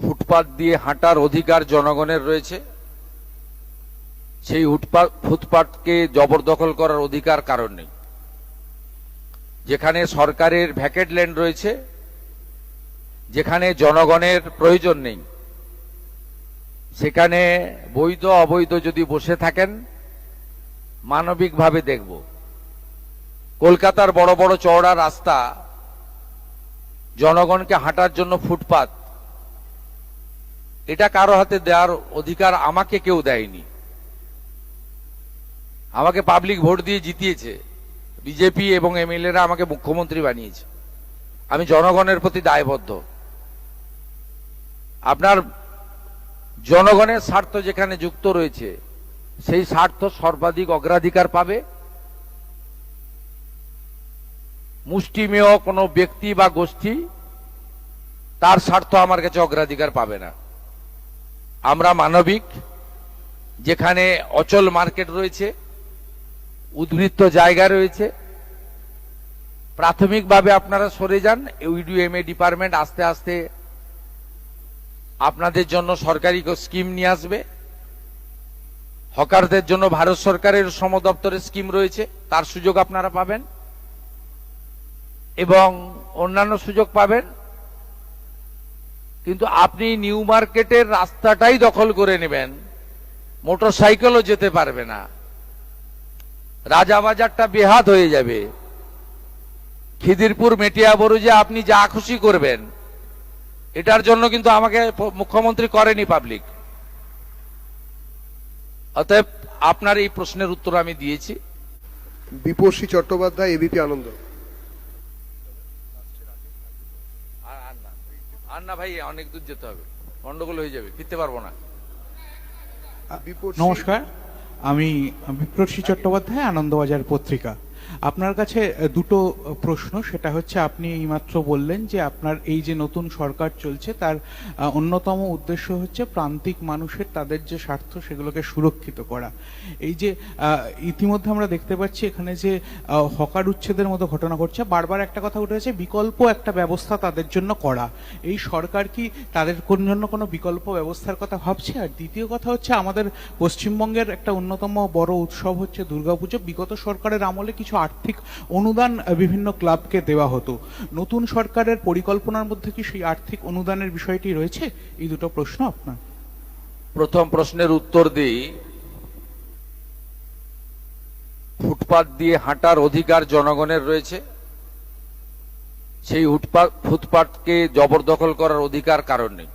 ফুটপাত দিয়ে হাঁটার অধিকার জনগণের রয়েছে, সেই ফুটপাতকে জবরদখল করার অধিকার কারণ নেই। যেখানে সরকারের ভ্যাকেট ল্যান্ড রয়েছে, যেখানে জনগণের প্রয়োজন নেই, সেখানে বৈধ অবৈধ যদি বসে থাকেন মানবিকভাবে দেখব। কলকাতার বড় বড় চওড়া রাস্তা, জনগণকে হাঁটার জন্য ফুটপাত, এটা কারো হাতে দেওয়ার অধিকার আমাকে কেউ দেয়নি। আমাকে পাবলিক ভোট দিয়ে জিতিয়েছে, বিজেপি এবং এমএলএরা আমাকে মুখ্যমন্ত্রী বানিয়েছে। আমি জনগণের প্রতি দায়বদ্ধ। আপনার জনগণের স্বার্থ যেখানে যুক্ত রয়েছে, সেই স্বার্থ সর্বাধিক অগ্রাধিকার পাবে। মুষ্টিমেয় কোনো ব্যক্তি বা গোষ্ঠী তার স্বার্থ আমার কাছে অগ্রাধিকার পাবে না। আমরা মানবিক, যেখানে অচল মার্কেট রয়েছে, উদ্বৃত্ত জায়গা রয়েছে, প্রাথমিকভাবে আপনারা সরে যান। ইউডিএমএ ডিপার্টমেন্ট আস্তে আস্তে আপনাদের জন্য সরকারি স্কিম নিয়ে আসবে। হকারদের জন্য ভারত সরকারের শ্রম দপ্তরের স্কিম রয়েছে, তার সুযোগ আপনারা পাবেন এবং অন্যান্য সুযোগ পাবেন। কিন্তু আপনি নিউ মার্কেটের রাস্তাটাই দখল করে নেবেন, মোটরসাইকেলও যেতে পারবে না, রাজাবাজারটা বেহাত হয়ে যাবে। খিদিরপুর মেটিয়াবুরুজে আপনি যা খুশি করবেন, এটার জন্য কিন্তু আমাকে মুখ্যমন্ত্রী করেনি পাবলিক। অতএব আপনার এই প্রশ্নের উত্তর আমি দিয়েছি। বিপর্ষী চট্টোপাধ্যায়, এবিপি আনন্দ। আর না ভাই, অনেক দূর যেতে হবে, গন্ডগোল হয়ে যাবে, ফিরতে পারবো না। নমস্কার, আমি বিপ্রসী চট্টোপাধ্যায়, আনন্দবাজার পত্রিকা। আপনার কাছে দুটো প্রশ্ন। সেটা হচ্ছে, আপনি এইমাত্র বললেন যে আপনার এই যে নতুন সরকার চলছে তার অন্যতম উদ্দেশ্য হচ্ছে প্রান্তিক মানুষের তাদের যে স্বার্থ সেগুলোকে সুরক্ষিত করা। এই যে ইতিমধ্যে আমরা দেখতে পাচ্ছি এখানে যে হকার উচ্ছেদের মতো ঘটনা ঘটছে, বারবার একটা কথা উঠেছে, বিকল্প একটা ব্যবস্থা তাদের জন্য করা। এই সরকার কি তাদের জন্য কোনো বিকল্প ব্যবস্থার কথা ভাবছে? আর দ্বিতীয় কথা হচ্ছে, আমাদের পশ্চিমবঙ্গের একটা অন্যতম বড় উৎসব হচ্ছে দুর্গাপুজো। বিগত সরকারের আমলে কিছু আর্থিক অনুদান বিভিন্ন ক্লাবকে দেওয়া হতো। নতুন সরকারের পরিকল্পনার মধ্যে কি সেই আর্থিক অনুদানের বিষয়টি রয়েছে? এই দুটো প্রশ্ন আপনার। প্রথম প্রশ্নের উত্তর দিই। ফুটপাত দিয়ে হাঁটার অধিকার জনগণের রয়েছে, সেই ফুটপাতকে জবরদখল করার অধিকার কারণ নেই।